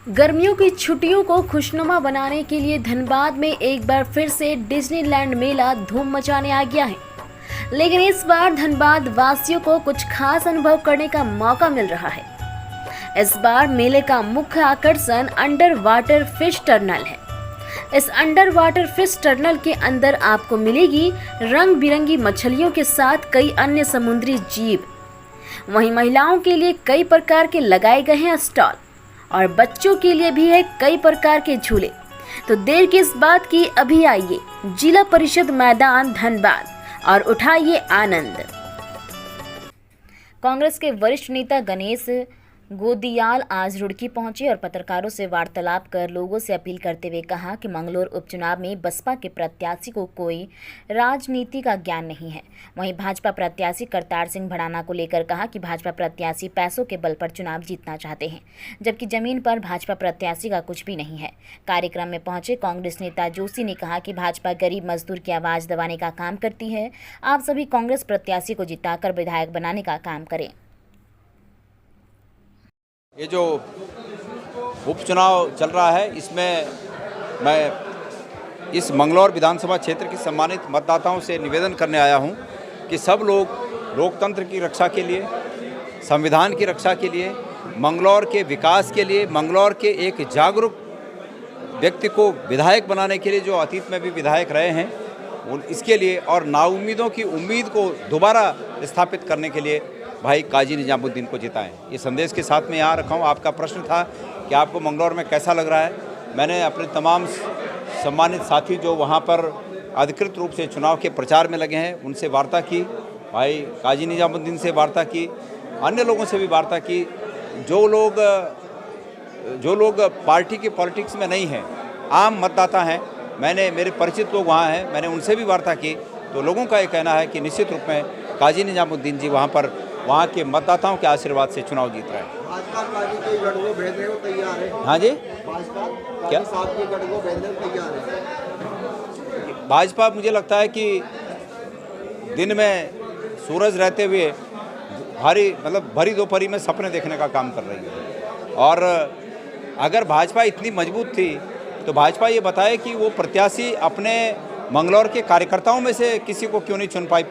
गर्मियों की छुट्टियों को खुशनुमा बनाने के लिए धनबाद में एक बार फिर से डिज्नीलैंड मेला धूम मचाने आ गया है। लेकिन इस बार धनबाद वासियों को कुछ खास अनुभव करने का मौका मिल रहा है। इस बार मेले का मुख्य आकर्षण अंडर वाटर फिश टर्नल है। इस अंडर वाटर फिश टर्नल के अंदर आपको मिलेगी रंग बिरंगी मछलियों के साथ कई अन्य समुद्री जीव। वहीं महिलाओं के लिए कई प्रकार के लगाए गए हैं स्टॉल और बच्चों के लिए भी है कई प्रकार के झूले। तो देर किस बात की, अभी आइए जिला परिषद मैदान धनबाद और उठाइए आनंद। कांग्रेस के वरिष्ठ नेता गणेश गोदियाल आज रुड़की पहुंचे और पत्रकारों से वार्तालाप कर लोगों से अपील करते हुए कहा कि मंगलोर उपचुनाव में बसपा के प्रत्याशी को कोई राजनीति का ज्ञान नहीं है। वहीं भाजपा प्रत्याशी करतार सिंह भड़ाना को लेकर कहा कि भाजपा प्रत्याशी पैसों के बल पर चुनाव जीतना चाहते हैं, जबकि जमीन पर भाजपा प्रत्याशी का कुछ भी नहीं है। कार्यक्रम में पहुंचे कांग्रेस नेता जोशी ने कहा कि भाजपा गरीब मजदूर की आवाज़ दबाने का काम करती है। आप सभी कांग्रेस प्रत्याशी को जिताकर विधायक बनाने का काम करें। ये जो उपचुनाव चल रहा है, इसमें मैं इस मंगलौर विधानसभा क्षेत्र के सम्मानित मतदाताओं से निवेदन करने आया हूं कि सब लोग लोकतंत्र की रक्षा के लिए, संविधान की रक्षा के लिए, मंगलौर के विकास के लिए, मंगलौर के एक जागरूक व्यक्ति को विधायक बनाने के लिए, जो अतीत में भी विधायक रहे हैं, इसके लिए और नाउम्मीदों की उम्मीद को दोबारा स्थापित करने के लिए भाई काजी निजामुद्दीन को जिताएं। ये संदेश के साथ में यहाँ रखा हूँ। आपका प्रश्न था कि आपको मंगलौर में कैसा लग रहा है। मैंने अपने तमाम सम्मानित साथी जो वहाँ पर अधिकृत रूप से चुनाव के प्रचार में लगे हैं, उनसे वार्ता की, भाई काजी निजामुद्दीन से वार्ता की, अन्य लोगों से भी वार्ता की। जो लोग पार्टी की पॉलिटिक्स में नहीं हैं, आम मतदाता हैं, मेरे परिचित लोग वहाँ हैं, मैंने उनसे भी वार्ता की। तो लोगों का ये कहना है कि निश्चित रूप में काजी निजामुद्दीन जी वहाँ के मतदाताओं के आशीर्वाद से चुनाव जीत रहे हैं। भाजपा काजी के गढ़ को भेजने को तैयार है। हाँ जी, भाजपा क्या साहब के गढ़ को भेजने को तैयार है। भाजपा, मुझे लगता है कि दिन में सूरज रहते हुए भरी दोपहरी में सपने देखने का काम कर रही है। और अगर भाजपा इतनी मजबूत थी तो भाजपा ये बताए कि वो प्रत्याशी अपने मंगलौर के कार्यकर्ताओं में से किसी को क्यों नहीं चुन पाई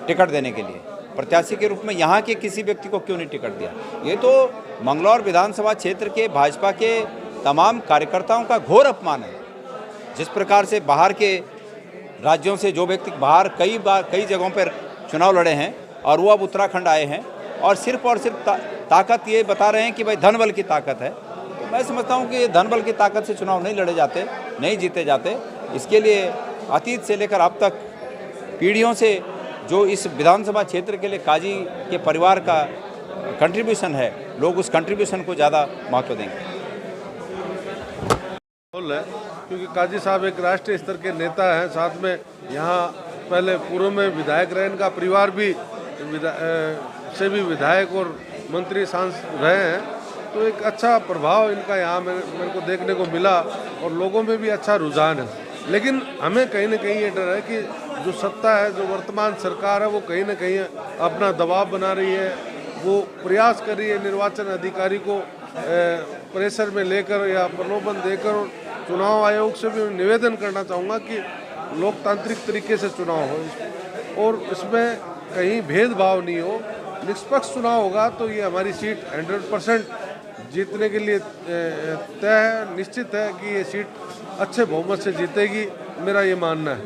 टिकट देने के लिए। प्रत्याशी के रूप में यहाँ के किसी व्यक्ति को क्यों नहीं टिकट दिया। ये तो मंगलौर विधानसभा क्षेत्र के भाजपा के तमाम कार्यकर्ताओं का घोर अपमान है। जिस प्रकार से बाहर के राज्यों से जो व्यक्ति बाहर कई जगहों पर चुनाव लड़े हैं और वो अब उत्तराखंड आए हैं और सिर्फ ताकत ये बता रहे हैं कि भाई धन बल की ताकत है। तो मैं समझता हूँ कि ये धन बल की ताकत से चुनाव नहीं लड़े जाते, नहीं जीते जाते। इसके लिए अतीत से लेकर अब तक पीढ़ियों से जो इस विधानसभा क्षेत्र के लिए काजी के परिवार का कंट्रीब्यूशन है, लोग उस कंट्रीब्यूशन को ज़्यादा महत्व देंगे। क्योंकि काजी साहब एक राष्ट्रीय स्तर के नेता हैं, साथ में यहाँ पहले पूर्व में विधायक रहे, इनका परिवार भी विधायक और मंत्री सांसद रहे हैं। तो एक अच्छा प्रभाव इनका यहाँ मेरे को देखने को मिला और लोगों में भी अच्छा रुझान है। लेकिन हमें कहीं ना कहीं ये डर है कि जो सत्ता है, जो वर्तमान सरकार है, वो कहीं ना कहीं अपना दबाव बना रही है। वो प्रयास कर रही है निर्वाचन अधिकारी को प्रेशर में लेकर या प्रलोभन देकर। चुनाव आयोग से भी निवेदन करना चाहूँगा कि लोकतांत्रिक तरीके से चुनाव हो और इसमें कहीं भेदभाव नहीं हो, निष्पक्ष चुनाव होगा तो ये हमारी सीट 100% जीतने के लिए तय है। निश्चित है कि ये सीट अच्छे बहुमत से जीतेगी, मेरा ये मानना है।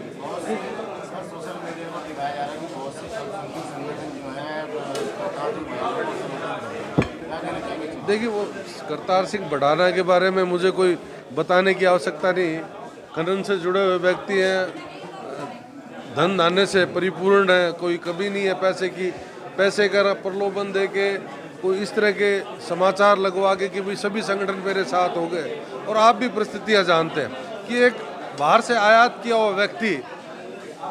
देखिए, वो करतार सिंह भड़ाना के बारे में मुझे कोई बताने की आवश्यकता नहीं। खनन से जुड़े हुए व्यक्ति हैं, धन धान्य से परिपूर्ण है, कोई कभी नहीं है पैसे का प्रलोभन दे के कोई इस तरह के समाचार लगवा के कि भाई सभी संगठन मेरे साथ हो गए। और आप भी परिस्थितियाँ जानते हैं कि एक बाहर से आयात किया हुआ व्यक्ति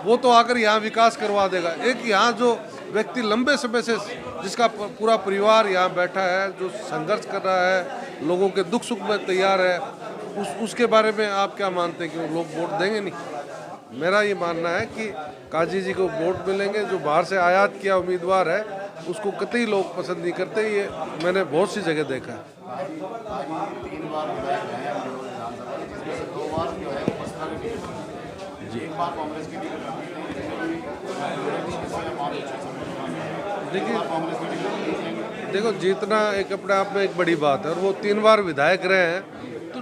वो तो आकर यहाँ विकास करवा देगा। एक यहाँ जो व्यक्ति लंबे समय से, जिसका पूरा परिवार यहाँ बैठा है, जो संघर्ष कर रहा है, लोगों के दुख सुख में तैयार है, उसके बारे में आप क्या मानते हैं कि वो लोग वोट देंगे? नहीं। मेरा ये मानना है कि काजी जी को वोट मिलेंगे। जो बाहर से आयात किया उम्मीदवार है उसको कतई लोग पसंद नहीं करते। ये मैंने बहुत सी जगह देखा है। देखो जीतना एक अपने आप में एक बड़ी बात है, और वो 3 बार विधायक रहे हैं, तो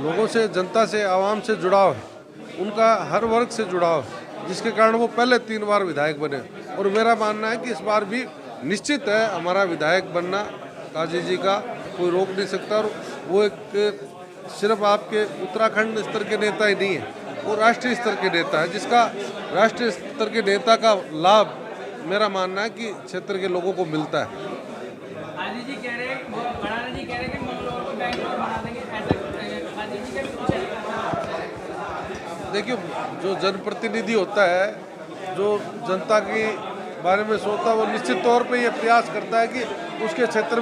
लोगों से, जनता से, आवाम से जुड़ाव है, उनका हर वर्ग से जुड़ाव है, जिसके कारण वो पहले 3 बार विधायक बने। और मेरा मानना है कि इस बार भी निश्चित है हमारा विधायक बनना, काजी जी का कोई रोक नहीं सकता। और वो एक सिर्फ आपके उत्तराखंड स्तर के नेता ही नहीं है, वो राष्ट्रीय स्तर के नेता है, जिसका राष्ट्रीय स्तर के नेता का लाभ मेरा मानना है कि क्षेत्र के लोगों को मिलता है। आदित्य जी कह रहे हैं, भड़ाना जी कह रहे हैं कि मंगलौर को बैंगलोर बना देंगे, ऐसा आदित्य जी का भी कुछ है? देखिए, जो जनप्रतिनिधि होता है, जो जनता के बारे में सोचता है, वो निश्चित तौर पे ये प्रयास करता है कि उसके क्षेत्र